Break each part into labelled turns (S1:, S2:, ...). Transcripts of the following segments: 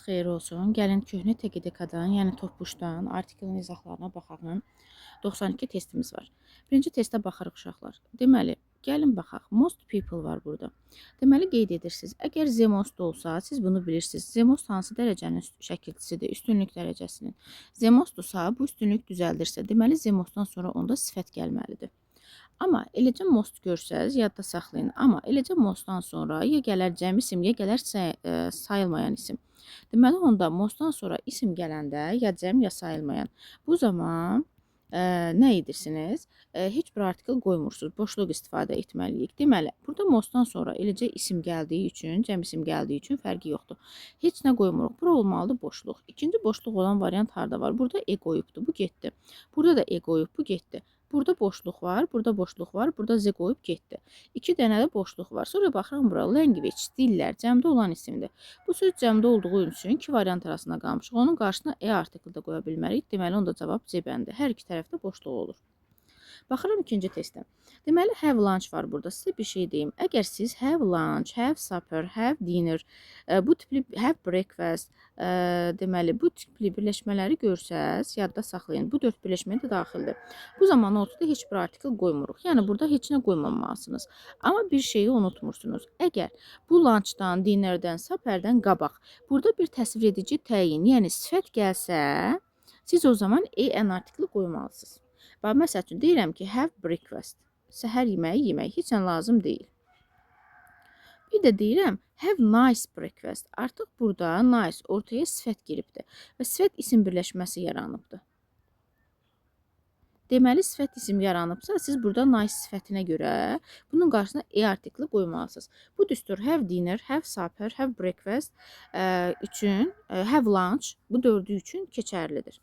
S1: Xeyir olsun. Gəlin köhnə TQDK-dan, yəni Toppuşdan artiklın izahlarına baxaq. 92 testimiz var. Birinci testə baxırıq uşaqlar. Deməli, gəlin baxaq. Most people var burada. Deməli, qeyd edirsiniz. Əgər the most olsa, siz bunu bilirsiniz. The most hansı dərəcənin şəkilçisidir? Üstünlük dərəcəsinin. The most-dursa, bu üstünlük düzəldirsə, deməli, the most-dan sonra onda sifət gəlməlidir. Amma eləcə most görsəz, yadda saxlayın. Amma eləcə mostdan sonra ya gələr cəm isim, ya gələr sayılmayan isim. Deməli, onda mostdan sonra isim gələndə ya cəm, ya sayılmayan. Bu zaman nə edirsiniz? Heç bir artikl qoymursunuz. Boşluq istifadə etməliyik. Deməli, burada mostdan sonra eləcə isim gəldiyi üçün, cəm isim gəldiyi üçün fərqi yoxdur. Heç nə qoymuruq. Bura olmalıdır boşluq. İkinci boşluq olan variant harda var? Burada e qoyubdur. Bu getdi. Burada da e qoyub, bu getdi. Burada boşluq var, burada boşluq var, burada z qoyub getdi. 2 dənə də boşluq var. Sonra baxıram bura, language, dillər, cəmdə olan isimdir. Bu söz cəmdə olduğu üçün 2 variant arasında qalmışıq. Onun qarşısına e artiklı da qoya bilmərik. Deməli, onda cavab C-bəndi. Hər iki tərəfdə boşluq olur. Baxıram ikinci testə. Deməli, have lunch var burada. Sizə bir şey deyim. Əgər siz have lunch, have supper, have dinner, bu tipli have breakfast, deməli, bu tipli birləşmələri görsəz, yadda saxlayın. Bu 4 birləşmə də daxildir. Bu zaman ortada heç bir artikl qoymuruq. Yəni, burada heç nə qoymamalısınız. Amma bir şeyi unutmursunuz. Əgər bu lunchdan, dinnerdən, supperdən qabaq burada bir təsvir edici təyin, yəni sifət gəlsə, siz o zaman en artikli qoymalısınız. Bax, məsəl üçün, deyirəm ki, have breakfast. Səhər yeməyi yemək. Heç nə lazım deyil. Bir də deyirəm, have nice breakfast. Artıq burada nice ortaya sifət giribdir. Və sifət isim birləşməsi yaranıbdır. Deməli, sifət isim yaranıbsa, siz burada nice sifətinə görə bunun qarşısına e artikli qoymalısınız. Bu düstur have dinner, have supper, have breakfast üçün, have lunch bu dördü üçün keçərlidir.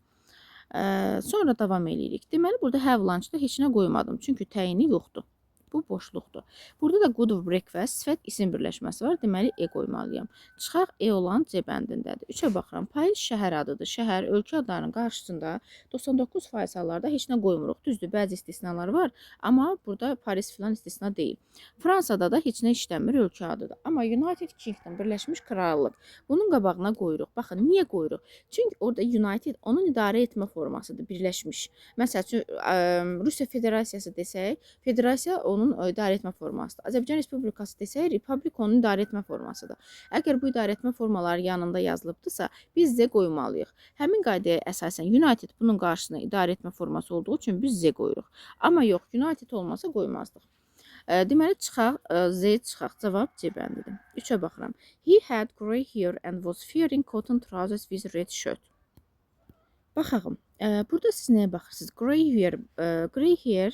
S1: Sonra davam edirik. Deməli, burada have lunch-da heç nə qoymadım. Çünki təyini yoxdur. Bu boşluqdur. Burada da good breakfast sifət isim birləşməsi var. Deməli, e qoymalıyam. Çıxaq e olan C bəndindədir. 3-ə baxıram. Paris şəhər adıdır. Şəhər, ölkə adlarının qarşısında 99% hallarda heç nə qoymuruq. Düzdür, bəzi istisnalar var. Amma burada Paris filan istisna deyil. Fransada da heç nə işləmir, ölkə adıdır. Amma United Kingdom, Birləşmiş Krallıq. Bunun qabağına qoyuruq. Baxın, niyə qoyuruq? Çünki orada United onun idarə etmə formasıdır, birləşmiş. Məsəl üçün, Rusiya Federasiyası desək, federasiya onun idarə etmə formasıdır. Azərbaycan Respublikası desək, Republik onun idarə etmə formasıdır. Əgər bu idarə etmə formaları yanında yazılıbdırsa, biz Z qoymalıyıq. Həmin qaydaya əsasən United bunun qarşısına idarə etmə forması olduğu üçün biz Z qoyuruq. Amma yox, United olmasa qoymazdıq. Deməli, çıxaq, Z çıxaq. Cavab C bəndidir. 3-ə baxıram. He had grey hair and was wearing cotton trousers with red shirt. Baxaq. Burada siz nəyə baxırsınız? Grey hair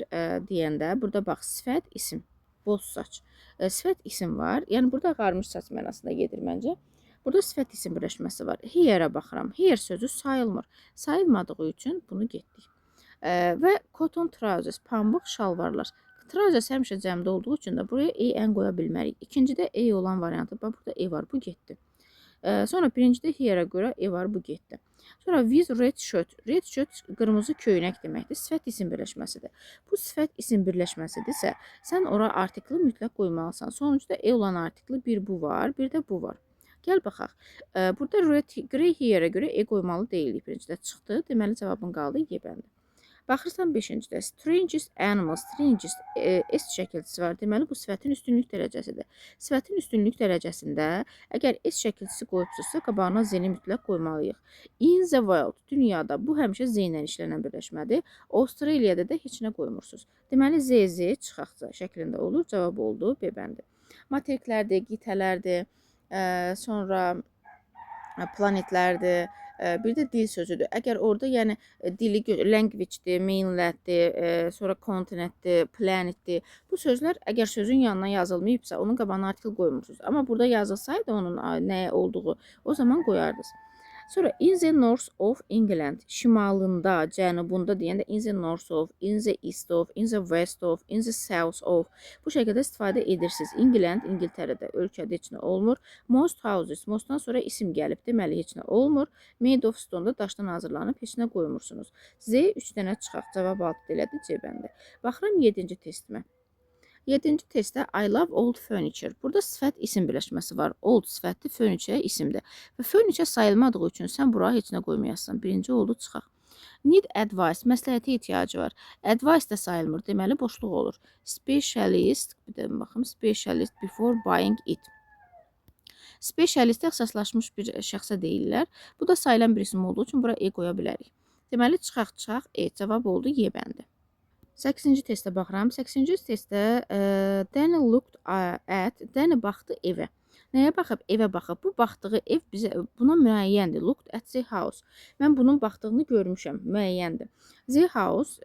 S1: deyəndə burada bax, sifət, isim, boz saç. Sifət, isim var. Yəni, burada qarmış saç mənasında gedir məncə. Burada sifət, isim birləşməsi var. Hair-ə baxıram. Hair sözü sayılmır. Sayılmadığı üçün bunu getdik. Və cotton trousers, pambıq şalvarlar. Trousers həmişə cəmdə olduğu üçün də buraya en qoya bilmərik. İkincidə e olan variantı, bax, burada e var, bu getdi. Sonra birincidə hair-ə görə e var, bu getdi. Sonra with red shirt. Red shirt qırmızı köynək deməkdir. Sifət isim birləşməsidir. Bu sifət isim birləşməsidirsə, sən ora artikli mütləq qoymalısan. Sonuçda e olan artikli bir bu var, bir də bu var. Gəl baxaq. Burada grey hair-ə görə e qoymalı deyilik. Birincidə çıxdı. Deməli, cavabın qaldı y bəndi. Baxırsan 5-cidə. Strangest animals. Strangest S şəkilçisi var. Deməli, bu sifətin üstünlük dərəcəsidir. Sifətin üstünlük dərəcəsində əgər S şəkilçisi qoyubsuzsa, qabağına Z-ni mütləq qoymalıyıq. In the world. Dünyada. Bu həmişə Z ilə işlənən birləşmədir. Avstraliyada da heç nə qoymursunuz. Deməli, Z çıxaqca şəklində olur. Cavab oldu B bəndi. Materiklərdir, qitələrdir, sonra planetlərdir. Bir də dil sözüdür. Əgər orada, yəni, dili, language-dir, mainlanddir, sonra continent-dir, planet-dir. Bu sözlər, əgər sözün yanına yazılmayıbsa, onun qabağına artikl qoymursunuz. Amma burada yazılsaydı onun nəyə olduğu, o zaman qoyardınız. Sonra in the north of England, şimalında, cənubunda deyəndə in the north of, in the east of, in the west of, in the south of. Bu şəkildə istifadə edirsiniz. England, İngiltərədə, ölkədə heç nə olmur. Most houses, mostdan sonra isim gəlib, deməli heç nə olmur. Made of stone-da daşdan hazırlanıb, heç nə qoymursunuz. Z 3 dənə çıxaq, cavab 6 elədi C bəndə. Baxıram 7-ci testimə. 7-ci testdə I love old furniture. Burada sifət isim birləşməsi var. Old sifətli, furniture isimdir. Və furniture sayılmadığı üçün sən bura heç nə qoymayasın. Birinci oldu, çıxaq. Need advice, məsləhətə ehtiyacı var. Advice də sayılmır, deməli boşluq olur. Specialist, bir də baxım, specialist before buying it. Specialist ixtisaslaşmış bir şəxsə deyirlər. Bu da sayılan bir isim olduğu üçün bura e qoya bilərik. Deməli, çıxaq, e. Cavab oldu Y bəndi. 8-ci testə baxıram. 8-ci testdə Danny looked at, Danny baxdı evə. Nəyə baxıb? Evə baxıb. Bu baxdığı ev bizə buna müəyyəndir. Looked at the house. Mən bunun baxdığını görmüşəm. Müəyyəndir. The house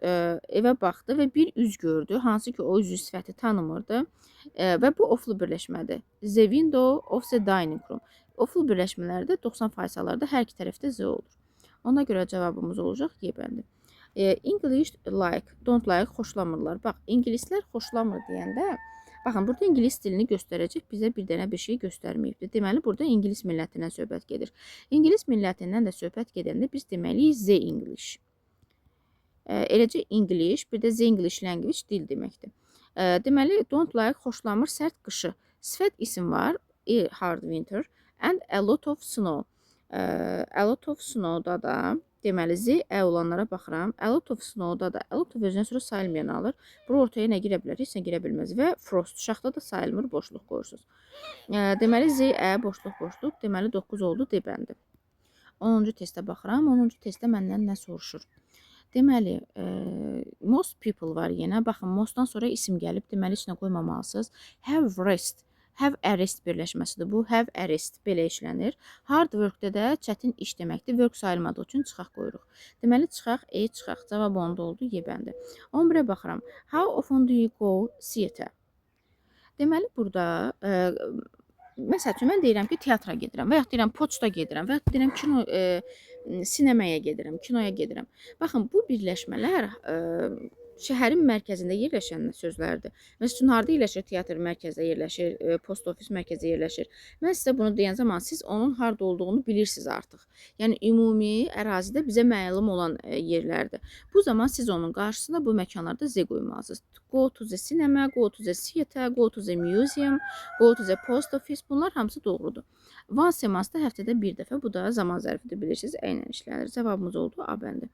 S1: evə baxdı və bir üz gördü. Hansı ki o üzü sifəti tanımırdı. Və bu oflu birləşmədir. The window of the dining room. Oflu birləşmələrdə 90% hallarda hər iki tərəfdə Z olur. Ona görə cavabımız olacaq Y bəndi. English like, don't like xoşlamırlar. Bax, ingilislər xoşlamır deyəndə, baxın, burada ingilis dilini göstərəcək, bizə bir dənə bir şey göstərməyibdir. Deməli, burada ingilis millətindən söhbət gedir. İngilis millətindən də söhbət gedəndə biz deməliyik The English. Eləcə English, bir də The English language dil deməkdir. Deməli, don't like xoşlamır, sərt qışı. Sifət isim var, hard winter and a lot of snow. A lot of snow'da da deməli, Z, olanlara baxıram. A lot of snow'da da, a lot of özünə sonra sayılmayan alır. Bura ortaya nə girə bilər? Heç nə girə bilməz. Və frost, şaxta da sayılmır, boşluq qoyursunuz. Deməli, Z, boşluq. Deməli, 9 oldu, D bəndi. 10-cu testə baxıram. 10-cu testdə məndən nə soruşur? Deməli, most people var yenə. Baxın, mostdan sonra isim gəlib. Deməli, içinə qoymamalısınız. Have rest. Have a rest birləşməsidir bu. Have a rest belə işlənir. Hard work'də də çətin iş deməkdir. Work sayılmadığı üçün çıxaq qoyuruq. Deməli, çıxaq, çıxaq. Cavab onda oldu, Y bəndi. 11-ə baxıram. How often do you go theater? Deməli, burada məsəl üçün, mən deyirəm ki, teatra gedirəm və yaxud deyirəm, poçta gedirəm və yaxud deyirəm, sinemaya gedirəm, kinoya gedirəm. Baxın, bu birləşmələr şəhərin mərkəzində yerləşən sözlərdir. Məsələn, harda yerləşir? Teatr mərkəzdə yerləşir, post ofis mərkəzdə yerləşir. Mən sizə bunu deyən zaman siz onun harda olduğunu bilirsiniz artıq. Yəni, ümumi ərazidə bizə məlum olan yerlərdir. Bu zaman siz onun qarşısında bu məkanlarda Z qoymalısınız. Go to the cinema, go to the theater, go to the museum, go to the post office. Bunlar hamısı doğrudur. Once a monthda həftədə bir dəfə, bu da zaman zərfidir, bilirsiniz, eynən işlənir. Cavabımız oldu A bəndi.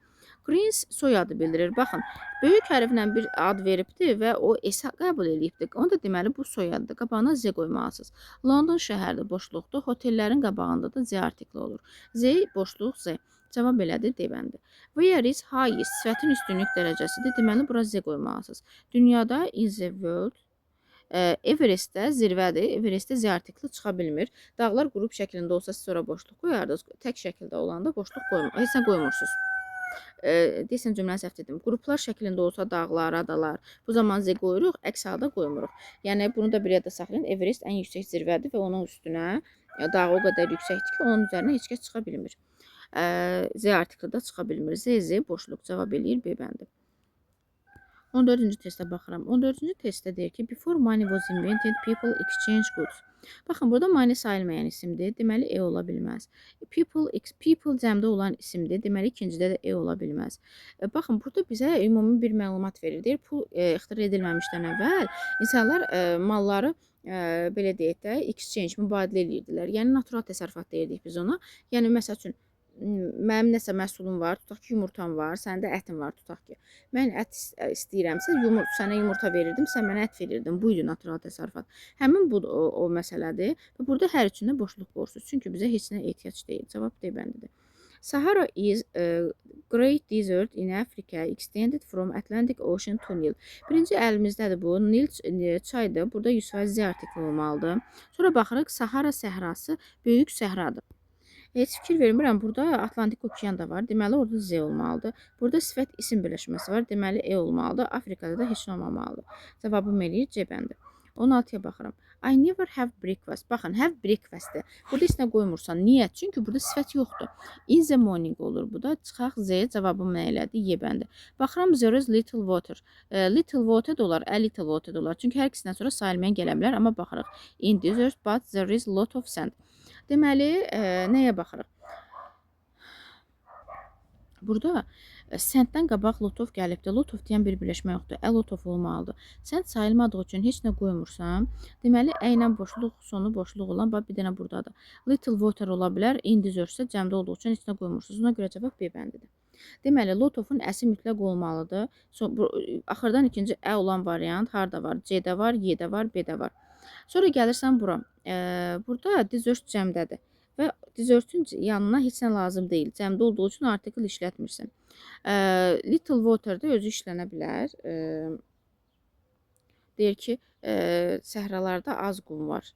S1: Greens soyadı bildirir. Baxın, böyük hərflə bir ad veribdir və o S qəbul edibdir. Onda deməli bu soyaddır. Qabağına Z qoymalısınız. London şəhərdə boşluqdur. Hotellərin qabağında da Z artikli olur. Z boşluq Z. Cavab belədir, D bəndi. Where is highest? Sifətin üstünlük dərəcəsidir. Deməli bura Z qoymalısınız. Dünyada is the world. Everestdə zirvədir. Everestdə Z artikli çıxa bilmir. Dağlar qrup şəklində olsa siz sonra boşluq qoyardınız. Tək şəkildə olanda boşluq heç nə qoymursunuz. Deyəsən cümləni səhv dedim. Qruplar şəklində olsa dağlar, adalar. Bu zaman Z qoyuruq, əks halda qoymuruq. Yəni bunu da bir yadda saxlayın. Everest ən yüksək zirvədir və onun üstünə dağ o qədər yüksəkdir ki, onun üzərinə heç kəs çıxa bilmir. Z artikli də çıxa bilmir. Z boşluq cavab eləyir B bəndi. 14-cü testə baxıram. 14-cü testdə deyir ki, before money was invented, people exchange goods. Baxın, burada money sayılmayan isimdir. Deməli, E ola bilməz. People cəmdə olan isimdir. Deməli, ikincidə də E ola bilməz. Baxın, burada bizə ümumi bir məlumat verir. Deyir, pul ixtira edilməmişdən əvvəl insanlar malları belə deyək də, exchange, mübadilə edirdilər. Yəni, natural təsərrüfat deyirdik biz ona. Yəni, məsəl üçün, mənim nəsə məhsulum var, tutaq ki, yumurtam var, səndə ətin var, tutaq ki. Mən ət istəyirəmsə, sənə yumurta verirdim, sən mənə ət verirdin. Buydu natural təsərrüfat. Həmin bu o məsələdir və burada hər üçündə boşluq qoyursunuz. Çünki bizə heç nə ehtiyac deyil. Cavab D bəndidir. Sahara is a great desert in Africa extended from Atlantic Ocean to Nil. Birinci əlimizdədir bu. Nil çaydır. Burada 100% Z artikli olmalıdır. Sonra baxırıq, Sahara səhrası böyük səhradır. Heç fikir vermirəm. Burada Atlantik okean da var. Deməli, orada Z olmalıdır. Burada sifət isim birləşməsi var. Deməli, E olmalıdır. Afrikada da heç nə olmamalıdır. Cavabım eləyir C bəndi. 16-ya baxıram. I never have breakfast. Baxın, have breakfast'dir. Burada heç nə qoymursan. Niyə? Çünki burada sifət yoxdur. In the morning olur. Bu da çıxaq Z. Cavabım nə elədi? Y bəndi. Baxıram, there is little water. Little water da olar, a little water da olar. Çünki hər ikisindən sonra sayılmayan gələ bilər. Amma baxırıq. In desert, but there is lot of sand. Deməli, nəyə baxırıq? Burada Sənddən qabaq lotov gəlibdir. Lotov deyən bir birləşmə yoxdur. Lotov olmalıdır. Sənd sayılmadığı üçün heç nə qoymursan. Deməli, ilə boşluq, sonu boşluq olan bax bir dənə burdadır. Little water ola bilər. In desertsə cəmdə olduğu üçün heç nə qoymursunuz. Ona görə cavab B bəndidir. Deməli, lotovun əsi mütləq olmalıdır. Axırdan ikinci olan variant harda var? C-də var, Y-də var, B-də var. Sonra gəlirsən bura. Burada dessert cəmdədir. Və dessertün yanına heç nə lazım deyil. Cəmdə olduğu üçün artikel işlətmirsən. Little water da özü işlənə bilər. Deyir ki, səhralarda az qum var.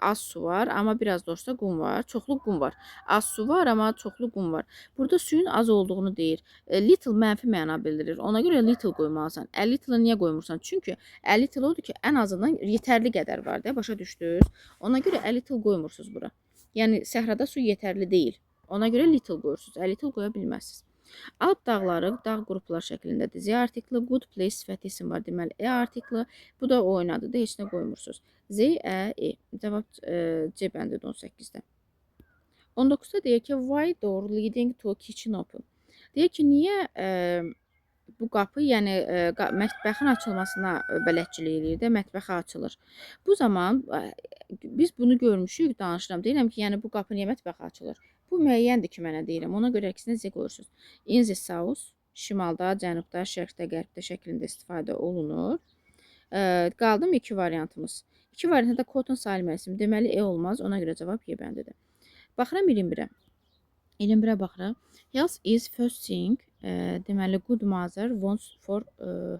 S1: Az su var, amma biraz da olsa qum var. Çoxlu qum var. Az su var, amma çoxlu qum var. Burada suyun az olduğunu deyir. Little mənfi məna bildirir. Ona görə little qoymalısan. A little niyə qoymursan? Çünki a little odur ki, ən azından yetərli qədər var da, başa düşdünüz? Ona görə a little qoymursunuz bura. Yəni səhrada su yetərli deyil. Ona görə little qoyursunuz. A little qoya bilməzsiniz. Alp dağları dağ qruplar şəklindədir. Z artikli, good place sifəti isim var. Deməli, E artikli. Bu da oynadı da heç nə qoymursunuz. Z, E. Cavab C bəndidir 18-də. 19-da deyir ki, why door leading to kitchen open? Deyir ki, niyə bu qapı, yəni mətbəxin açılmasına bələdçilik eləyir də, mətbəxə açılır. Bu zaman biz bunu görmüşük, danışıram. Deyirəm ki, yəni bu qapı niyə mətbəxə açılır? Bu müəyyəndir ki, mənə deyirəm. Ona görə əksinə Z qoyursunuz. In the south, şimalda, cənubda, şərqdə, qərbdə şəklində istifadə olunur. Qaldım iki variantımız. İki variantda da cotton sayılmaz isim. Deməli, E olmaz. Ona görə cavab Y bəndidir. Baxıram 21-ə. 21-ə baxıram. Health is first thing. Deməli, good mother wants for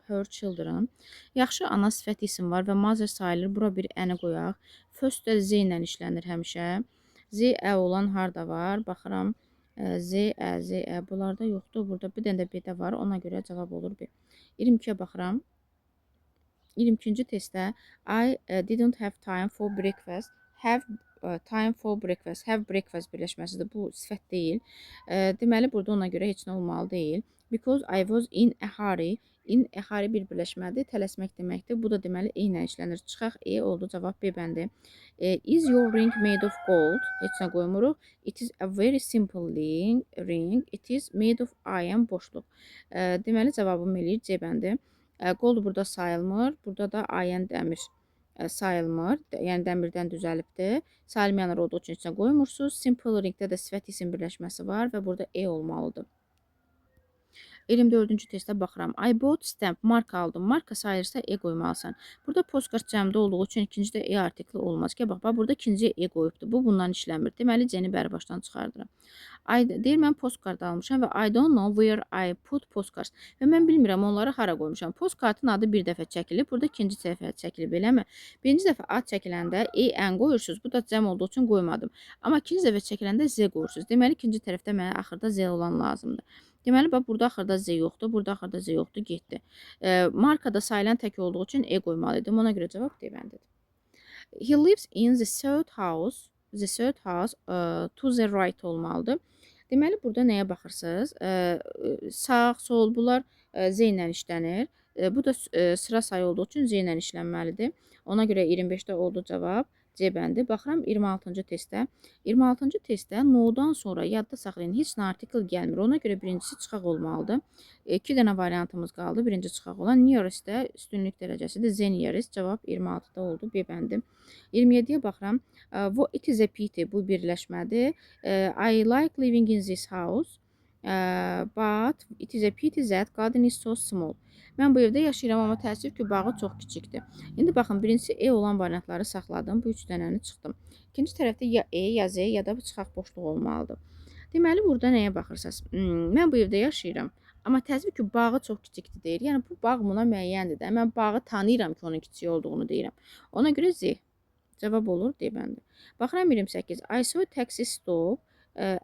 S1: her children. Yaxşı ana sifət isim var və mother sayılır. Bura bir əni qoyaq. First də Z ilə işlənir həmişə. Z, ə olan harda var? Baxıram. Z, ə. Bunlarda yoxdur. Burada bir dənə də B-də var. Ona görə cavab olur B. 22-yə baxıram. 22-ci testdə I didn't have time for breakfast. Have time for breakfast. Have breakfast birləşməsidir. Bu sifət deyil. Deməli, burada ona görə heç nə olmalı deyil. Because I was in a hurry. In a hurry bir birləşmədir. Tələsmək deməkdir. Bu da deməli E ilə işlənir. Çıxaq E oldu. Cavab B bəndi. Is your ring made of gold? Heç nə qoymuruq. It is a very simple ring. It is made of iron boşluq. Deməli, cavabım eləyir C bəndi. Gold burada sayılmır. Burada da iron dəmir sayılmır. Yəni dəmirdən düzəlibdir. Sayılmayanlar olduğu üçün içinə qoymursunuz. Simple ringdə də sifət isim birləşməsi var və burada E olmalıdır. 24-cü testə baxıram. I bought stamp. Marka aldım. Marka sayılırsa E qoymalısan. Burada postkart cəmdə olduğu üçün ikincidə E artikli olmaz ki, bax, burada ikinci E qoyubdur. Bu bundan işləmir. Deməli, C-ni bəri başdan çıxardıram. Deyir, mən postkart almışam və I don't know where I put postcards. Və mən bilmirəm onları hara qoymuşam. Postkartın adı bir dəfə çəkilib. Burada ikinci dəfə çəkilib, eləmi? Birinci dəfə ad çəkiləndə E, N qoyursunuz. Bu da cəm olduğu üçün qoymadım. Amma ikinci dəfə çəkiləndə Z qoyursunuz. Deməli, ikinci tərəfdə mənə axırda Z olan lazımdır. Deməli, bax, burada axırda Z yoxdur, burada axırda Z yoxdur, getdi. Markada sayılan tək olduğu üçün E qoymalıydım. Ona görə cavab D bəndidir. He lives in the third house. The third house to the right olmalıdır. Deməli, burada nəyə baxırsınız? Sağ, sol, bunlar Z ilə işlənir. Bu da sıra sayı olduğu üçün Z ilə işlənməlidir. Ona görə 25-də oldu cavab. C bəndi. Baxıram 26-cı testdə. 26-cı testdə no-dan sonra yadda saxlayın. Heç nə artikl gəlmir. Ona görə birincisi çıxaq olmalıdır. 2 dənə variantımız qaldı. Birinci çıxaq olan nearest-də üstünlük dərəcəsidir. Z nearest. Cavab 26-da oldu. B bəndi. 27-yə baxıram. It is a pity. Bu birləşmədir. I like living in this house. But it is a pity that garden is so small. Mən bu evdə yaşayıram, amma təəssüf ki, bağı çox kiçikdir. İndi baxın, birincisi E olan variantları saxladım. Bu 3 dənəni çıxdım. İkinci tərəfdə ya E, ya Z, ya da çıxaq boşluq olmalıdır. Deməli, burada nəyə baxırsınız? Mən bu evdə yaşayıram, amma təəssüf ki, bağı çox kiçikdir deyir. Yəni, bu bağ buna müəyyəndir də. Mən bağı tanıyıram ki, onun kiçik olduğunu deyirəm. Ona görə Z. Cavab olur D bəndi. Baxıram 28. I saw taxi stop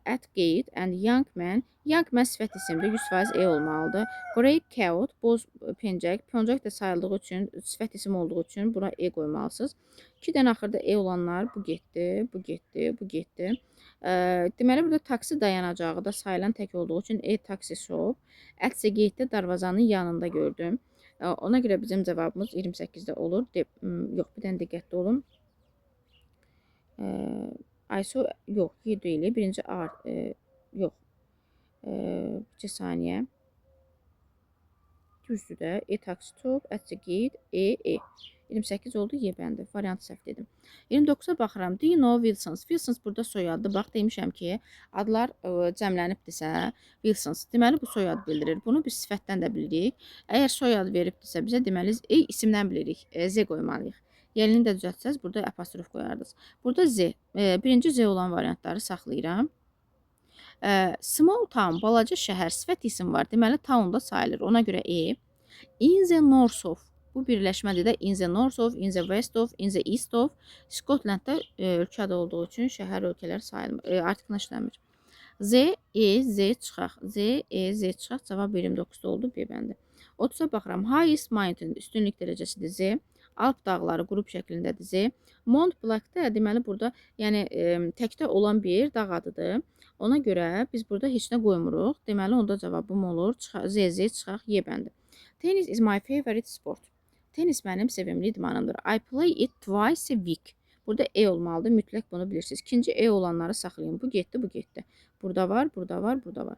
S1: at gate and young man. Young man sifət isimdir. 100% E olmalıdır. Grey coat, boz pencək. Pencək də sayıldığı üçün, sifət isim olduğu üçün bura E qoymalısınız. 2 dənə axırda E olanlar bu getdi, bu getdi, bu getdi. Deməli, burada taksi dayanacağı da sayılan tək olduğu üçün E taxi shop. At the gate-də darvazanın yanında gördüm. Ona görə bizim cavabımız 28-də olur. Yox, bir dənə diqqətli olun. ISO yox, 7 ilə birinci A yox. 2 saniyə. Düzdür də. E taxi stop, at the gate, E. 28 oldu Y bəndi. Variant səhv dedim. 29-a baxıram. Do you know Wilsons? Wilsons burada soyaddır. Bax demişəm ki, adlar cəmlənibdirsə, Wilsons. Deməli bu soyad bildirir. Bunu biz sifətdən də bilirik. Əgər soyad veribdirsə bizə deməli isimdən bilirik. Z qoymalıyıq. Yerini də düzəltsəz burada apostrof qoyardınız. Burada Z. Birinci Z olan variantları saxlayıram. Small town, balaca şəhər, sifət isim var. Deməli, town da sayılır. Ona görə E. In the north of, bu birləşmədir də. In the north of, in the west of, in the east of. Skotlandda ölkə adı olduğu üçün şəhər ölkələr sayılmır. Artıqla işləmir. Z, Z çıxaq. Z, Z çıxaq. Cavab 29-da oldu. B bəndi. 30-a baxıram. Highest mountain, üstünlük dərəcəsidir Z. Alp dağları qrup şəklindədir Z. Mont Blanc'də deməli burada yəni təkdə olan bir dağ adıdır. Ona görə biz burada heç nə qoymuruq. Deməli onda cavabım olur. Z çıxaq Y bəndi. Tennis is my favorite sport. Tenis mənim sevimli idmanımdır. I play it twice a week. Burada E olmalıdır. Mütləq bunu bilirsiniz. İkinci E olanları saxlayın. Bu getdi, bu getdi. Burada var, burada var, burada var.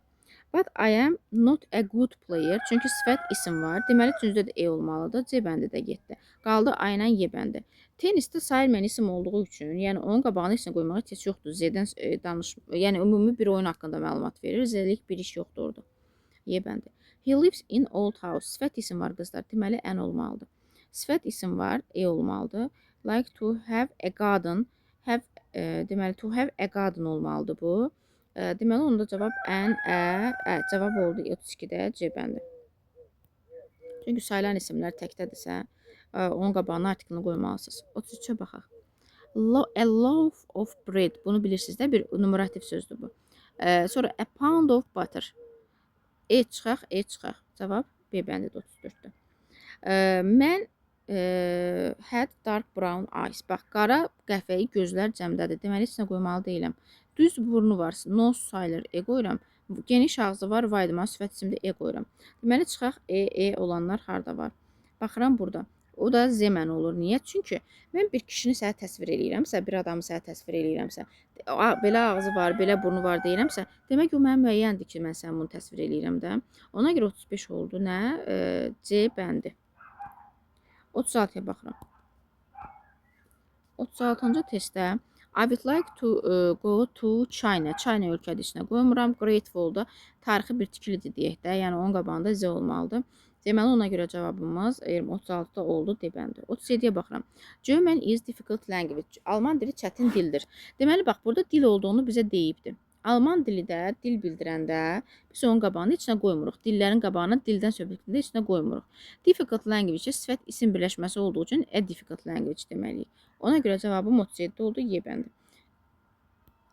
S1: But I am not a good player. Çünki sifət isim var. Deməli, üçüncüdə də E olmalıdır. C bəndi də getdi. Qaldı A ilə Y bəndi. Tenisdə sayılmayan isim olduğu üçün, yəni onun qabağına heç nə qoymağa heç yoxdur. Z-dən yəni ümumi bir oyun haqqında məlumat verir. Z-lik bir iş yoxdur orada. Y bəndi. He lives in old house. Sifət isim var qızlar. Deməli, N olmalıdır. Sifət isim var. E olmalıdır. Like to have a garden. Deməli, to have a garden olmalıdır bu. Deməli, onda cavab N, cavab oldu 32-də C bəndi. Çünki sayılan isimlər təkdədirsə, onun qabağına artiklini qoymalısınız. 33-ə baxaq. A loaf of bread. Bunu bilirsiniz də, bir numerativ sözdür bu. Sonra a pound of butter. E çıxaq, E çıxaq. Cavab B bəndidir 34-də. Mən had dark brown eyes. Bax, qara qəhvəyi gözlər cəmdədir. Deməli, heç nə qoymalı deyiləm. Düz burnu var, nose sayılır, E qoyuram. Geniş ağzı var, vaydıma, sifət isimdə E qoyuram. Deməli, çıxaq E olanlar harada var? Baxıram burada. O da Z mən olur. Niyə? Çünki mən bir kişini sənə təsvir eləyirəmsə, bir adamı sənə təsvir eləyirəmsə, belə ağzı var, belə burnu var deyirəmsə, demək o mənim müəyyəndir ki, mən sənə bunu təsvir eləyirəm də. Ona görə 35 oldu. Nə? C bəndi. 36-ya baxıram. 36-cı testdə I would like to go to China. China ölkədir, içinə qoymuram. Grateful-da tarixi bir tikilidir deyək də. Yəni onun qabağında Z olmalıdır. Deməli ona görə cavabımız 36-da oldu D bəndi. 37-yə baxıram. German is difficult language. Alman dili çətin dildir. Deməli bax burada dil olduğunu bizə deyibdi. Alman dili də dil bildirəndə biz onun qabağına heç nə qoymuruq. Dillərin qabağına dildən söhbətində heç nə qoymuruq. Difficult language sifət isim birləşməsi olduğu üçün a difficult language deməliyik. Ona görə cavabım 37 oldu Y bəndi.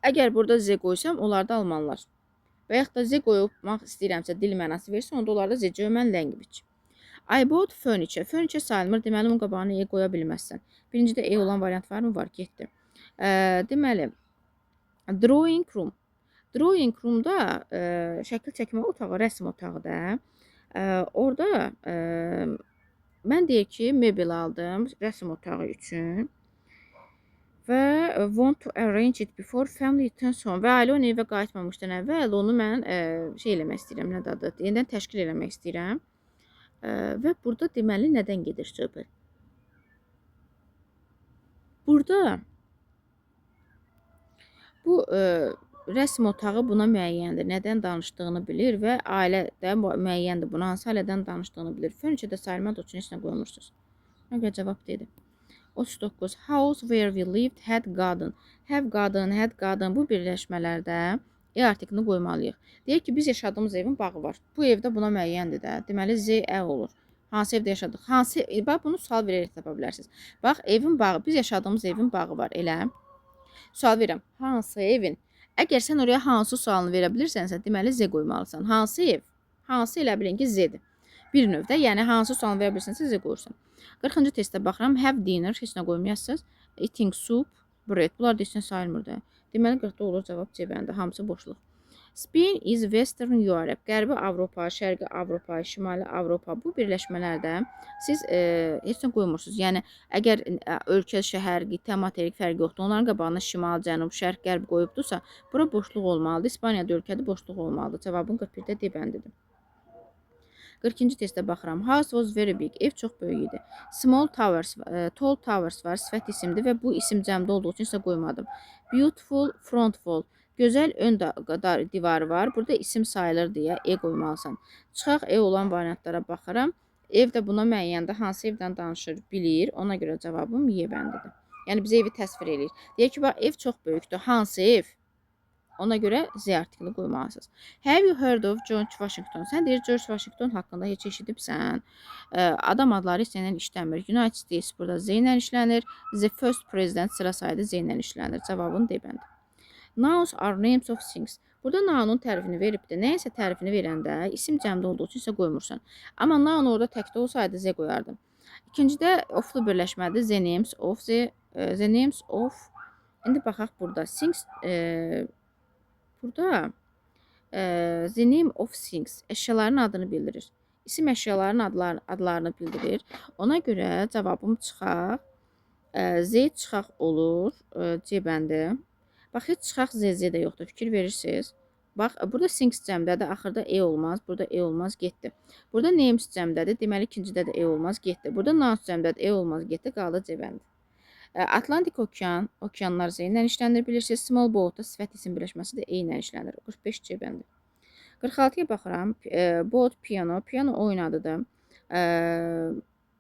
S1: Əgər burada Z qoysam, onlar da almanlar. Və yaxud da Z qoymaq istəyirəmsə, dil mənası versin, onda onlar da Z German language. I bought furniture. Furniture sayılmır. Deməli, onun qabağına E qoya bilməzsən. Birincidə E olan variant varmı? Var, getdi. Deməli, drawing room. Drawing roomda şəkil çəkmə otağı, rəsm otağıdır. Orada mən deyək ki, mebel aldım rəsm otağı üçün. Və want to arrange it before family returns home. Və ailə onu evə qayıtmamışdan əvvəl onu mən şey eləmək istəyirəm, nədir adı? Yenidən təşkil eləmək istəyirəm. Və burada deməli nədən gedir söhbət? Burada bu rəsm otağı buna müəyyəndir. Nədən danışdığını bilir və ailə də müəyyəndir. Buna hansı ailədən danışdığını bilir. Furniture-də sayılmadığı üçün heç nə qoymursunuz. Nə qədər cavab dedi. 39. House where we lived had garden. Have garden, had garden. Bu birləşmələrdə E artiklini qoymalıyıq. Deyək ki, biz yaşadığımız evin bağı var. Bu evdə buna müəyyəndir də. Deməli, Z ə olur. Hansı evdə yaşadıq? Bax, bunu sual verərək tapa bilərsiniz. Bax, evin bağı, biz yaşadığımız evin bağı var, elə. Sual verirəm, hansı evin? Əgər sən oraya hansı sualını verə bilirsənsə, deməli, Z qoymalısan. Hansı ev? Hansı elə bilin ki, Z-dir. Bir növdə, yəni hansı sualını verə bilirsənsə, Z qoyursan. 40-cı testdə baxıram, have dinner, heç nə qoymayasınız. Eating soup, bread. Bunlar da heç nə sayılmır da. Deməli, 40-da olur cavab C bəndə, hamısı boşluq. Spain is Western Europe. Qərbi Avropa, Şərqi Avropa, Şimali Avropa. Bu birləşmələrdə siz heç nə qoymursunuz. Yəni, əgər ölkə, şəhər, qitə, materik fərqi yoxdur, onların qabağına şimal, cənub, şərq, qərb qoyubdursa, bura boşluq olmalıdır. İspaniyada ölkədə boşluq olmalıdır. Cavabın 41-də D bəndidir. 42-ci testdə baxıram. House was very big. Ev çox böyük idi. Small towers, tall towers var. Sifət isimdir və bu isim cəmdə olduğu üçün isə qoymadım. Beautiful front wall. Gözəl ön divarı var. Burada isim sayılır deyə e qoymalısan. Çıxaq e olan variantlara baxıram. Ev də buna müəyyəndir. Hansı evdən danışır bilir. Ona görə cavabım Y bəndidir. Yəni bizə evi təsvir edir. Deyək ki, bax ev çox böyükdür. Hansı ev? Ona görə Z artikli qoymalısınız. Have you heard of George Washington? Sən deyir George Washington haqqında heç eşidibsən? Adam adları ilə işləmir. United States burada Z ilə işlənir. The first president sıra saydı Z ilə işlənir. Cavabın D bəndi. Nouns are names of things. Burada nounun tərifini veribdir. Nəyəsə tərifini verəndə isim cəmdə olduğu üçün isə qoymursan. Amma noun orada təkdə olsaydı Z qoyardım. İkincidə of-lu birləşmədir. The names of. İndi baxaq burada. Things burada the name of things əşyaların adını bildirir. İsim əşyaların adlarını bildirir. Ona görə cavabım çıxaq. Z çıxaq olur. C bəndi. Bax, heç çıxaq ZZ də yoxdur. Fikir verirsiniz. Bax, burada things cəmdədir. Axırda E olmaz. Burada E olmaz. Getdi. Burada names cəmdədir. Deməli, ikincidə də E olmaz. Getdi. Burada nouns cəmdədir. E olmaz. Getdi. Qaldı C bəndi. Atlantik okean, okeanlar Z ilə işlənir, bilirsiniz. Small boat da sifət isim birləşməsi də E ilə işlənir. 45 C bəndi. 46-ya baxıram. Boat, piano. Piano oyun adıdır.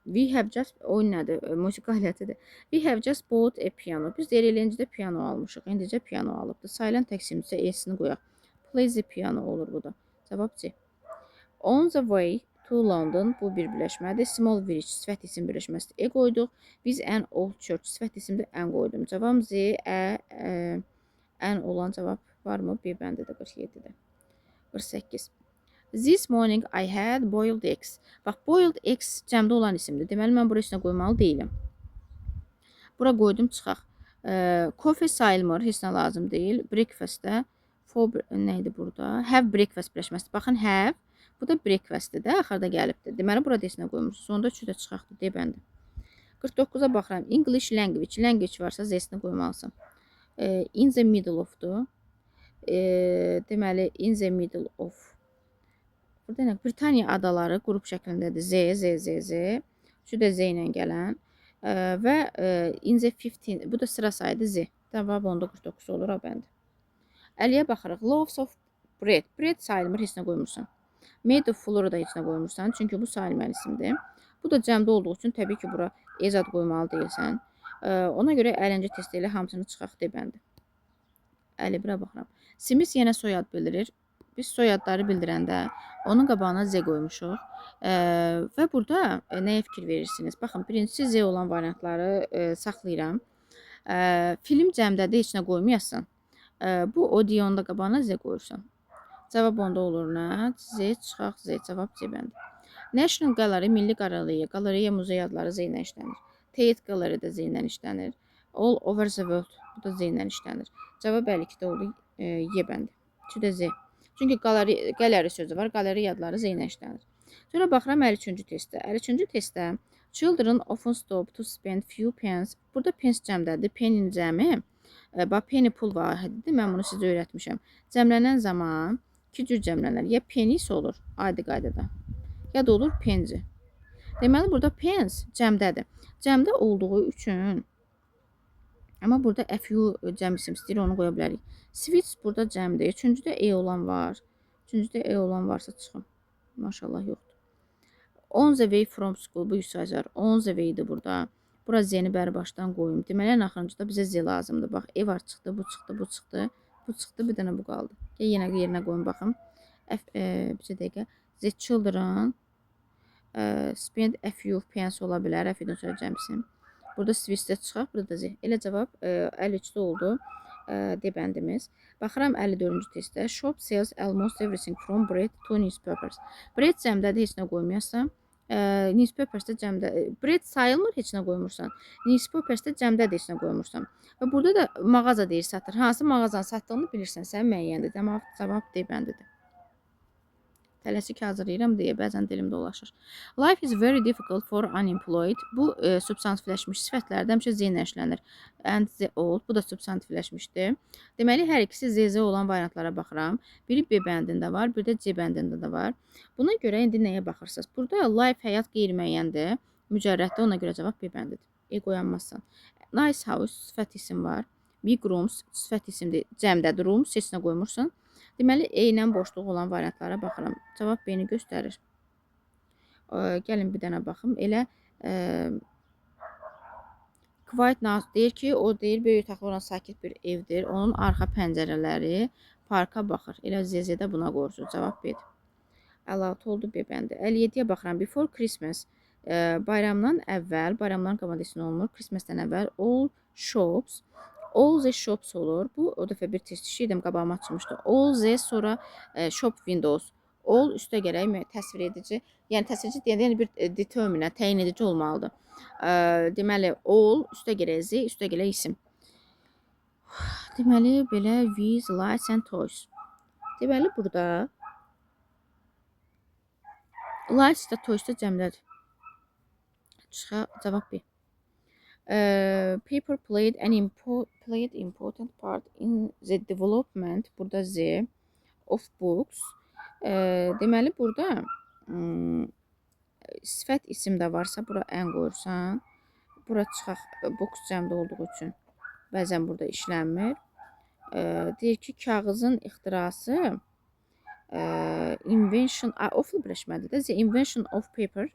S1: We have just oyun nədir? Musiqi alətidir. We have just bought a piano. Biz deyir eləncədə piano almışıq. İndicə piano alıbdır. Sayılan təksimcə E-sini qoyaq. Play the piano olur bu da. Cavab C. On the way to London, bu bir birləşmədir. Small village sifət isim birləşməsidir. E qoyduq. Biz an old church sifət isimdə ən qoydum. Cavab Z, ən olan cavab varmı? B bəndidir 47-də. 48. This morning I had boiled eggs. Bax, boiled eggs cəmdə olan isimdir. Deməli, mən bura üstünə qoymalı deyiləm. Bura qoydum, çıxaq. Coffee sayılmır, heç nə lazım deyil. Breakfast'da, nə idi burada? Have breakfast birləşməsidir. Baxın, have. Bu da breakfast'dir də, axırda gəlibdir. Deməli, burada desinə qoymuşsunuz. Sonda 3-ü də çıxaqdır, D bəndi. 49-a baxıram. English language. Language varsa Z-sini qoymalısın. In the middle of-dur. Deməli, in the middle of. Burada nə? Britaniya adaları qrup şəklindədir. Z. Şu da Z ilə gələn. Və in the 15. Bu da sıra sayıdır Z. Cavab onda 49 olur, o bəndi. 50-yə baxırıq. Loaves of bread. Bread sayılmır, heç nə qoymursan. Made of flour da heç nə qoymursan. Çünki bu sayılmayan isimdir. Bu da cəmdə olduğu üçün təbii ki, bura ezad qoymalı deyilsən. Ona görə 50-ci testdə ilə hamısını çıxaq debəndi. 51-ə baxıram. Smith yenə soyad bildirir. Biz soyadları bildirəndə onun qabağına Z qoymuşuq. Və burada nəyə fikir verirsiniz? Baxın, birincisi Z olan variantları saxlayıram. Film cəmdədə heç nə qoymayasın. Bu Odeon'da qabağına Z qoyursan. Cavab onda olur nə? Z çıxaq Z. Cavab C bəndi. National Gallery, Milli Qaleriya muzey adları Z ilə işlənir. Tate Gallery də Z ilə işlənir. All Over the World, bu da Z ilə işlənir. Cavab 52-də oldu Y bəndi. Şu da Z. Çünki galeri sözü var. Galeriya adları Z ilə işlənir. Sonra baxıram 53-cü testdə. 53-cü testdə children often stop to spend few pence. Burada pence cəmdədir. Pennin cəmi. Bax, penny pul vahididir. Mən bunu sizə öyrətmişəm. Cəmlənən zaman iki cür cəmlənər. Ya penis olur adi qaydada, ya da olur penci. Deməli, burada pence cəmdədir. Cəmdə olduğu üçün, amma burada FU cəm isim istəyir, onu qoya bilərik. Switch burada cəmdir. Üçüncüdə E olan var. Üçüncüdə E olan varsa çıxın. Maşallah yoxdur. On the way from school, bu yüzsaycar. On the way-dir burada. Bura Z-ni bəri başdan qoyum. Deməli, ən axırıncıda bizə Z lazımdır. Bax, E var çıxdı, bu çıxdı, bu çıxdı. Bu çıxdı, bir dənə bu qaldı. Yenə yerinə qoyun, baxın. Bir dəqiqə. The children spend a few pence ola bilər. F-dən sonra cəmsin. Burada switch-də çıxaq, burada da Z. Elə cavab 53-də oldu. D bəndimiz. Baxıram 54-cü testdə. Shop sells almost everything from bread to newspapers. Bread cəmdədir, heç nə qoymayasın. Newspapers'da cəmdə. Bread sayılmır, heç nə qoymursan. Newspapers'da cəmdədir, heç nə qoymursan. Və burada da mağaza deyir, satır. Hansı mağazanın satdığını bilirsən, sən müəyyəndir. Cavab D bəndidir. Tələsik hazırlayıram deyə bəzən dilim dolaşır. Life is very difficult for unemployed. Bu substantivləşmiş sifətlərdə həmişə z ilə işlənir. And the old. Bu da substantivləşmişdir. Deməli, hər ikisi z olan variantlara baxıram. Biri B bəndində var, bir də C bəndində də var. Buna görə indi nəyə baxırsınız? Burada life həyat qeyri-müəyyəndir. Mücərrəddə, ona görə cavab B bəndidir. E qoyanmazsan. Nice house sifət isim var. Big rooms sifət isimdir. Cəmdədir rooms, seçinə qoymursan. Deməli, E ilə boşluq olan variantlara baxıram. Cavab B-ni göstərir. Gəlin bir dənə baxım. Elə Quiet House deyir ki, o deyir böyük otaqlı olan sakit bir evdir. Onun arxa pəncərələri parka baxır. Elə ZZ-də buna qoyursunuz. Cavab B-dir. 56 oldu B bəndi. 57-yə baxıram. Before Christmas. Bayramdan əvvəl, bayramdan qabaq olmur. Christmasdən əvvəl all shops. All the shops olur. Bu o dəfə bir test işiydim, qabağıma açılmışdı. All the sonra shop windows. All üstə gərək təsvir edici. Yəni təsvir edici deyəndə yəni bir determinant, təyin edici olmalıdır. Deməli all üstə gərək z, üstə gərək isim. Deməli belə with lights and toys. Deməli burada lights da toys da cəmlədir. Çıxa cavab B. People played an important part in the development. Burada Z of books. Deməli burada sifət isim də varsa bura ən qoyursan. Bura çıxaq books cəmdə olduğu üçün bəzən burada işlənmir. Deyir ki, kağızın ixtirası invention of birləşmədir də. The invention of paper.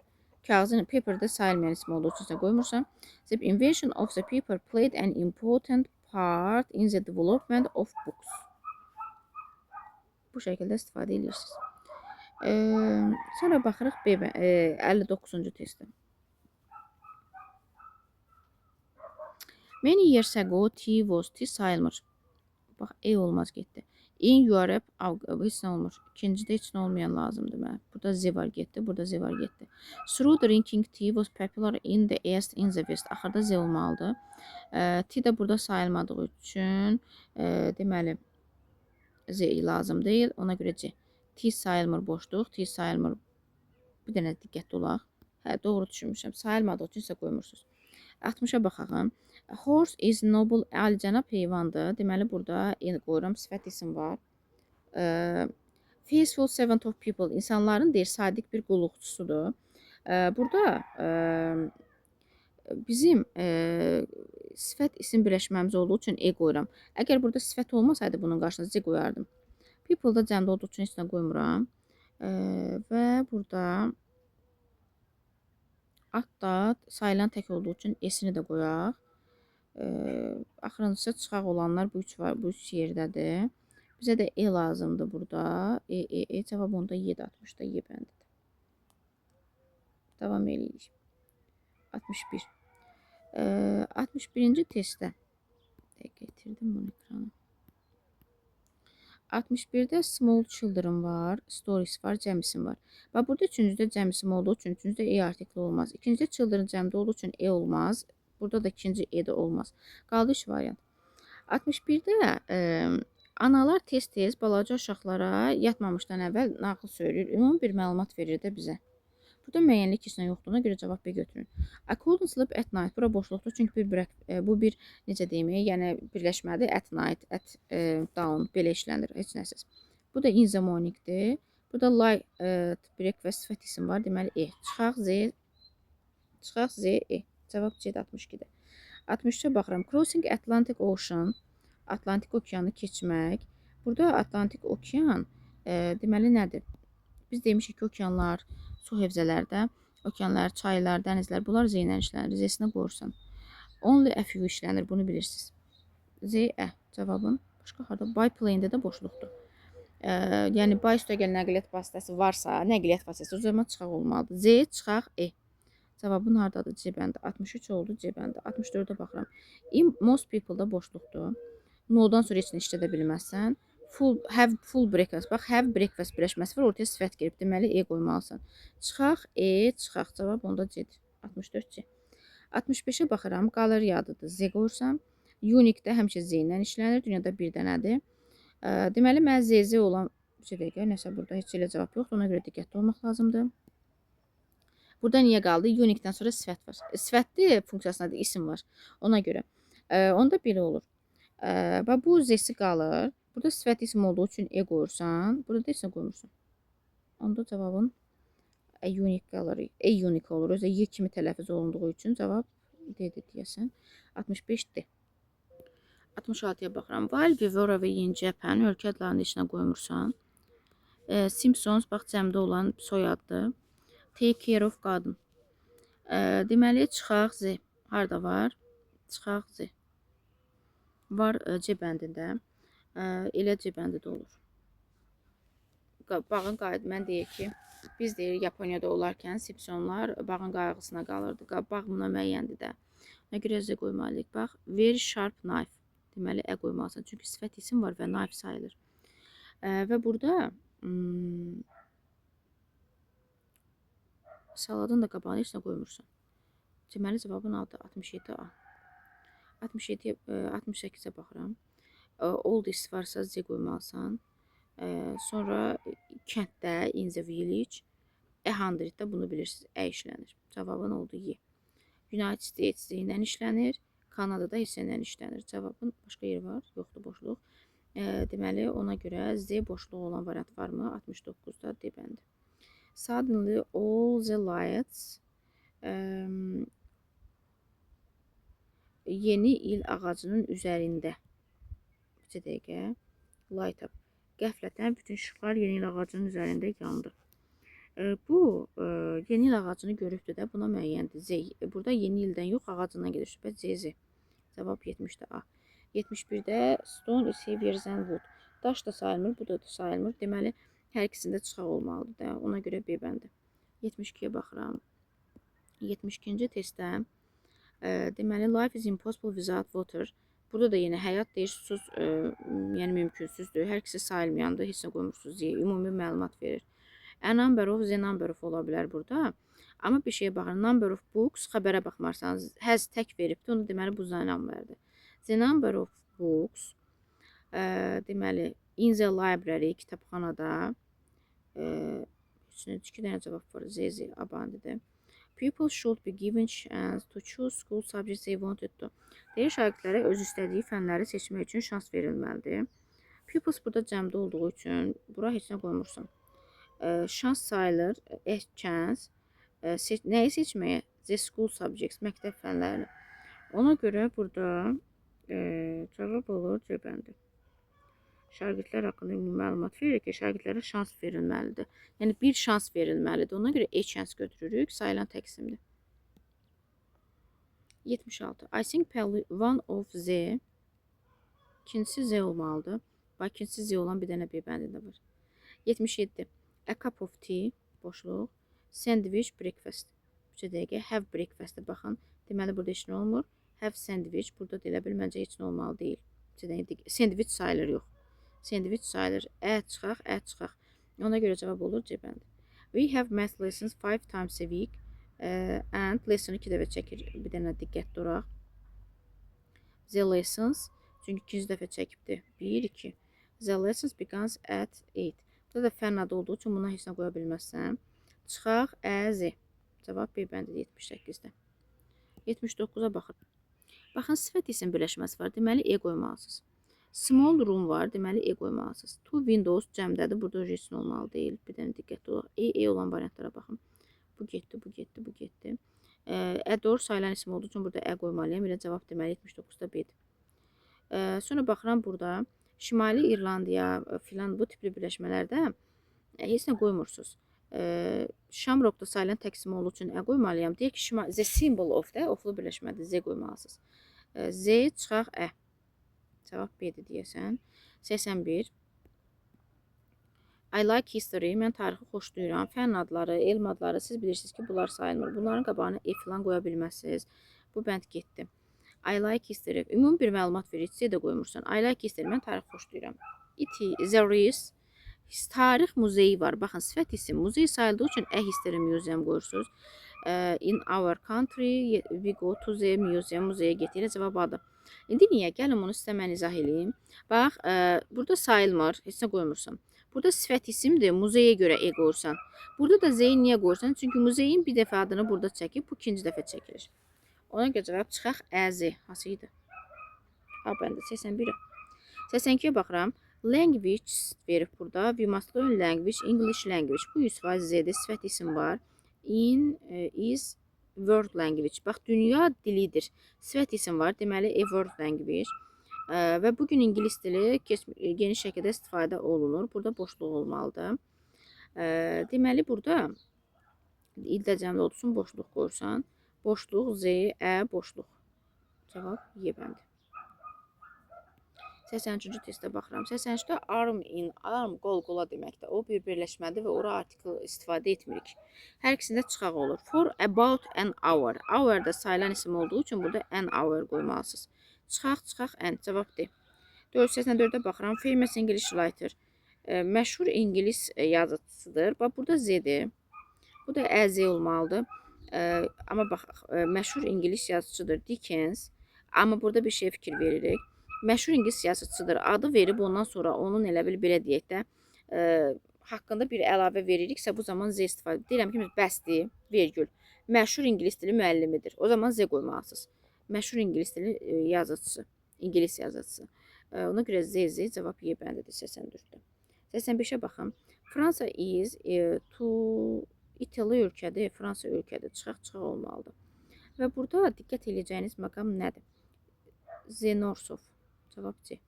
S1: Kağızın paper'da sayılmayan ismi olduğu üçün qoymursan. The invention of the paper played an important part in the development of books. Bu şəkildə istifadə edirsiniz. Sonra baxırıq 59-cu testə. Many years ago T was T sayılmır. Bax, E olmaz getdi. In Europe heç nə olmur. İkincidə heç nə olmayan lazımdır mənə. Burada Z var getdi, burada Z var getdi. Through drinking tea was popular in the East, in the West. Axırda Z olmalıdır. T də burada sayılmadığı üçün deməli Z lazım deyil. Ona görə C. T sayılmır boşluq, T sayılmır. Bir dənə diqqətli olaq. Hə, doğru düşünmüşəm. Sayılmadığı üçün isə qoymursunuz. 60-a baxaq. Horse is noble, alicənab heyvandır. Deməli, burada qoyuram, sifət isim var. Faithful servant of people, insanların deyir, sadiq bir qulluqçusudur. Burada bizim sifət isim birləşməmiz olduğu üçün E qoyuram. Əgər burada sifət olmasaydı, bunun qarşısına Z qoyardım. People-da cəmdə olduğu üçün heç nə qoymuram. Və burada at da sayılan tək olduğu üçün esini də qoyaq. Axırıncısı çıxaq olanlar bu üç yerdədir. Bizə də E lazımdır burada. Cavab onda 7-60-da Y bəndidir. Davam edirik. 61. 61-ci testdə. Getirdim bunu ekrana. 61-də small children var, stories var, cəmisim var. Bax, burada üçüncüdə cəmisim olduğu üçün üçüncüdə E artikli olmaz. İkincidə children cəmdə olduğu üçün E olmaz. Burada da ikinci E də olmaz. Qaldı 3 variant. 61-də analar tez-tez balaca uşaqlara yatmamışdan əvvəl nağıl söyləyir. Ümumi bir məlumat verir də bizə. Burada müəyyənlik heç nə yoxdur. Ona görə cavab B götürün. I couldn't sleep at night. Bura boşluqdur. Çünki bu bir necə deyim, yəni birləşmədir. At night, at down belə işlənir. Heç nəsiz. Bu da in the morningdir. Burada lie breakfast sifət isim var. Deməli E. Çıxaq Z E. Cavab C 62-dir. 63-ə baxıram. Crossing Atlantic Ocean. Atlantik okeanı keçmək. Burada Atlantik okean deməli nədir? Biz demişik ki, okeanlar, su hövzələrdə, okeanlar, çaylar, dənizlər, bunlar Z ilə işlənir. Z-sinə qoyursan. Only a few işlənir, bunu bilirsiniz. Z, cavabın başqa harada? Biplane-də də boşluqdur. Yəni, by üstəgəl nəqliyyat vasitəsi varsa, nəqliyyat vasitəsi o zaman çıxaq olmalıdır. Z, çıxaq E. Cavabın haradadır? C bəndi. 63 oldu C bəndi. 64-ə baxıram. Most people-da boşluqdur. No-dan sonra heç nə işlədə bilməzsən. Have full breakfast. Bax, have breakfast birləşməsi var. Ortaya sifət gəlib. Deməli, E qoymalısan. Çıxaq, E, çıxaq. Cavab onda C-dir. 64 C. 65-ə baxıram. Qaleriya adıdır. Z qoyursam. Unique-də həmişə Z ilə işlənir. Dünyada bir dənədir. Deməli, mən ZZ olan Bir dəqiqə, nəsə burada heç elə cavab yoxdur. Ona görə diqqətli olmaq lazımdır. Burada niyə qaldı? Unique-dən sonra sifət var. Sifətli funksiyasında da isim var. Ona görə. Onda belə olur. Və bu z-si qalır. Burada sifət isim olduğu üçün e qoyursan. Burada da heç nə qoymursan. Onda cavabın unique qalır. Unique olur. Özə y kimi tələffüz olunduğu üçün cavab D-dir deyəsən. 65-dir. 66-ya baxıram. While we were away in Japan, ölkə adlarını içinə qoymursan. Simpsons, bax cəmdə olan soyaddır. Take care of qadın. Deməli, çıxaq Z. Harada var? Çıxaq Z. Var C bəndində. Elə C bəndi də olur. Bağın qayıdı. Mən deyir ki, biz deyir Yaponiyada olarkən Simpsonlar bağın qayğısına qalırdı. Bağ buna müəyyəndir də. Nə görə Z qoymalıyıq? Bax, very sharp knife. Deməli, ə qoymalısan. Çünki sifət isim var və knife sayılır. Və burada saladın da qabağına heç nə qoymursan. Deməli, cavabın adı 67A. 68-ə baxıram. Oldest varsa Z qoymalısan. Sonra kənddə, in the village, 100-də bunu bilirsiniz, ə işlənir. Cavabın oldu Y. United States ilə işlənir. Kanadada isə ilə işlənir. Cavabın başqa yeri var, yoxdur boşluq. Deməli, ona görə Z boşluğu olan variant varmı? 69-da D bəndi. Suddenly all the lights yeni il ağacının üzərində. Bir dəqiqə. Light up. Qəflətən bütün işıqlar yeni il ağacının üzərində yandı. Bu yeni il ağacını görübdür də, buna müəyyəndir. Burada yeni ildən yox, ağacından gedir. Söhbət Z. Cavab 70-də A. 71-də stone is heavier than wood. Daş da sayılmır, bu da sayılmır. Deməli, hər ikisində çıxaq olmalıdır da. Ona görə B bəndi. 72-yə baxıram. 72-ci testdə deməli, life is impossible without water. Burada da yenə həyat deyir, susuz, yəni mümkünsüzdür. Hər ikisi sayılmayandır, heç nə qoymursunuz. Ümumi məlumat verir. A number of, the number of ola bilər burada. Amma bir şeyə baxın. Number of books, xəbərə baxmarsanız, has tək veribdir. Onu deməli, bu numberdir. The number of books, deməli, in the library, kitabxanada, üçüncü 2 dənə cavab var. Z, A bandidir. People should be given chance to choose school subjects they wanted to. Deyir, şagirdlərə öz istədiyi fənləri seçmək üçün şans verilməlidir. Pupils burada cəmdə olduğu üçün bura heç nə qoymursan. Şans sayılır, chance. Nəyi seçməyə? The school subjects, məktəb fənlərini. Ona görə burada cavab olur C bəndi. Şagirdlər haqqında ümumi məlumat verir ki, şagirdlərə şans verilməlidir. Yəni, bir şans verilməlidir. Ona görə a chance götürürük. Sayılan təqsimdir. 76. I think probably one of Z. İkincisi Z olmalıdır. Bax, ikincisi Z olan bir dənə B bəndində var. 77. A cup of tea. Boşluq. Sandwich, breakfast. 3 dəqiqə. Have breakfast-ə baxın. Deməli, burada heç nə olmur. Have sandwich. Burada deyə bil, məncə heç nə olmalı deyil. Sandwich sayılır, yox. Sandwich sayılır. Ə çıxaq. Ona görə cavab olur C bəndi. We have math lessons 5 times a week. And lesson 2 dəfə çəkir. Bir dənə diqqət duraq. The lessons. Çünki 2-ci dəfə çəkibdir. 1, 2. The lessons begins at 8. Burada da fənn adı olduğu üçün buna heç nə qoya bilməzsən. Çıxaq, Z. Cavab B bəndidir 78-də. 79-a baxın. Baxın, sifət isim birləşməsi var. Deməli, E qoymalısınız. Small room var. Deməli, E qoymalısınız. Two windows cəmdədir. Burada heç nə olmalı deyil. Bir dənə diqqətli olaq. E olan variantlara baxın. Bu getdi, bu getdi, bu getdi. Door sayılan isim olduğu üçün burada ə qoymalıyam. Elə cavab deməli 79-da B-dir. Sonra baxıram burada. Şimali İrlandiya filan bu tipli birləşmələrdə heç nə qoymursunuz. Shamrockda sayılan təqsim olduğu üçün ə qoymalıyam. Deyək ki, the symbol of da oflu birləşmədir. Z qoymalısınız. Z çıxaq ə. Cavab B-dir deyəsən. 81. I like history. Mən tarixi xoşlayıram. Fənn adları, elm adları, siz bilirsiniz ki, bunlar sayılmır. Bunların qabağına E filan qoya bilməzsiniz. Bu bənd getdi. I like history. Ümumi bir məlumat verir. C də qoymursan. I like history. Mən tarix xoşlayıram. There is. Tarix muzeyi var. Baxın, sifət isim. Muzey sayıldığı üçün history museum qoyursunuz. In our country we go to the museum. Muzeyə getirir. Cavab adı. İndi niyə? Gəlin bunu sizə mən izah eləyim. Bax, burada sayılmır, heç nə qoymursan. Burada sifət isimdir, muzeyə görə e qoyursan. Burada da z niyə qoyursan? Çünki muzeyin bir dəfə adını burada çəkib, bu ikinci dəfə çəkilir. Ona görə cavab çıxaq əzi. Hansı idi? Ha, bəndə 81. 82-yə baxıram. Language verib burada. We must learn language, English language. Bu 100% z-dir, sifət isim var. In, is, world language. Bax, dünya dilidir. Sifət isim var, deməli a world language. Və bugün ingilis dili geniş şəkildə istifadə olunur. Burada boşluq olmalıdır. Deməli, burada ildə cəmdə olsun, boşluq qoyursan. Boşluq, z, boşluq. Cavab Y bəndi. 83-cü testə baxıram. 83-də arm in, arm qol-qola deməkdir. O bir birləşmədir və ora artikel istifadə etmirik. Hər ikisində çıxaq olur. For about an hour. Hour da sayılan isim olduğu üçün burada an hour qoymalısınız. Çıxaq, an. Cavab D. 484-də baxıram. Famous English writer. Məşhur ingilis yazıcısıdır. Bax, burada Z-dir. Bu da əz olmalıdır. Amma bax, məşhur ingilis yazıcıdır Dickens. Amma burada bir şey fikir veririk. Məşhur ingilis yazıcısıdır. Adı verib ondan sonra onun elə bil belə deyək də haqqında bir əlavə veririksə bu zaman Z istifadə. Deyirəm ki, bəsdir, vergül. Məşhur ingilis dili müəllimidir. O zaman Z qoymalısınız. Məşhur ingilis dili yazıcısı, ingilis yazıcısı. Ona görə Z cavab Y bəndidir 84-də. 85-ə baxın. Fransa is to İtali ölkədir, Fransa ölkədir. Çıxaq olmalıdır. Və burada diqqət edəcəyiniz məqam nədir? Zenorsov. Cavab C.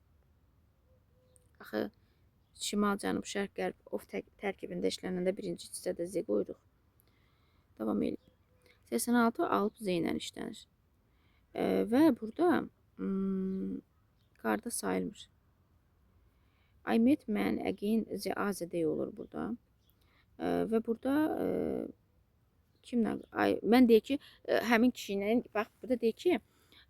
S1: Axı, şimal, cənub, şərq, qərb of tərkibində işlənəndə birinci hissədə Z qoyuruq. Davam edelim. 86 alp Z ilə işlənir. Və burada qarda sayılmır. I met man again Z AZD olur burada. Və burada kimlə? Mən deyək ki, həmin kişi ilə, bax, burada deyək ki,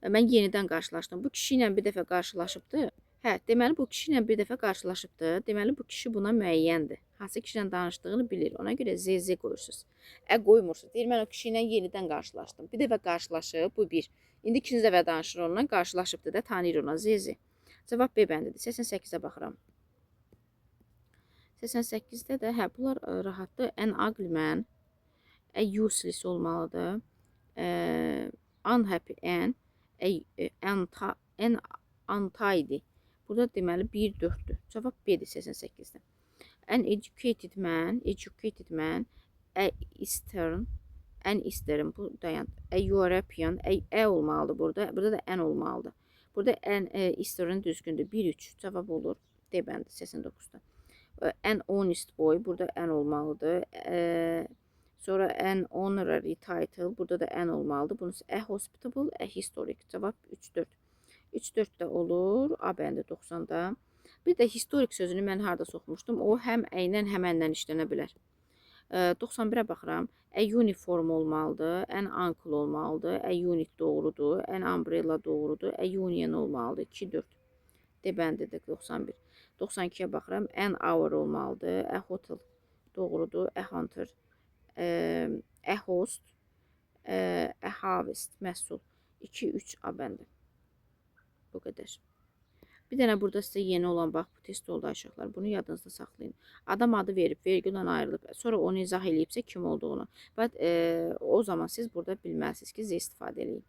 S1: mən yenidən qarşılaşdım. Bu kişi ilə bir dəfə qarşılaşıbdı. Hə, deməli bu kişi ilə bir dəfə qarşılaşıbdı. Deməli bu kişi buna müəyyəndir. Hansı kişi ilə danışdığını bilir. Ona görə Z qoyursunuz. Qoymursunuz. Deyir, mən o kişi ilə yenidən qarşılaşdım. Bir dəfə qarşılaşıb, bu bir. İndi ikinci dəfə danışır onunla, qarşılaşıbdı da, tanıyır ona Z. Cavab B bəndidir. 88-ə baxıram. 88-də də, hə, bunlar rahatdır. An ugly man, useless olmalıdır. Unhappy an, untidy. Burada deməli 1-4-dür. Cavab B-dir 88-də. An educated man, eastern, bu dayan. European, olmalıdır burada. Burada da an olmalıdır. Burada an, eastern düzgündür. 1-3 cavab olur. D bəndi 89-da. An honest boy, burada an olmalıdır. Sonra an honorary title, burada da an olmalıdır. Bunun hospitable, historic. Cavab 3-4. 3-4 də olur. A bəndi 90-da. Bir də historic sözünü mən harada soxmuşdum. O həm əylə, həm ənlə işlənə bilər. 91-ə baxıram. Uniform olmalıdır. An uncle olmalıdır. Unit doğrudur. An umbrella doğrudur. Union olmalıdır. 2-4. D bəndidir 91. 92-yə baxıram. An hour olmalıdır. A hotel doğrudur. A hunter. A host. A harvest. Məhsul. 2-3 A bəndi. Bu qədər. Bir dənə burada sizə yeni olan, bax, bu test oldu aşağılar. Bunu yadınızda saxlayın. Adam adı verib, vergüllə ayrılıb. Sonra onu izah eləyibsə kim olduğunu. O zaman siz burada bilməlisiniz ki, Z istifadə eləyin.